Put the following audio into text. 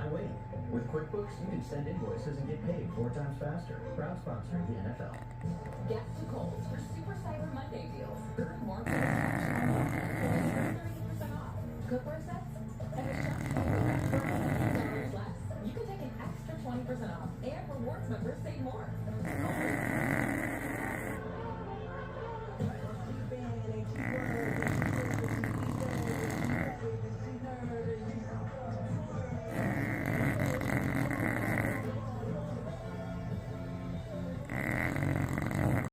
Why wait? With QuickBooks, you can send invoices and get paid 4 times faster. Proud sponsor of the NFL. Get to Kohl's for Super Cyber Monday deals. Earn more for 30% off. Cookware sets and a shop $20 less. You can take an extra 20% off, and rewards members save more.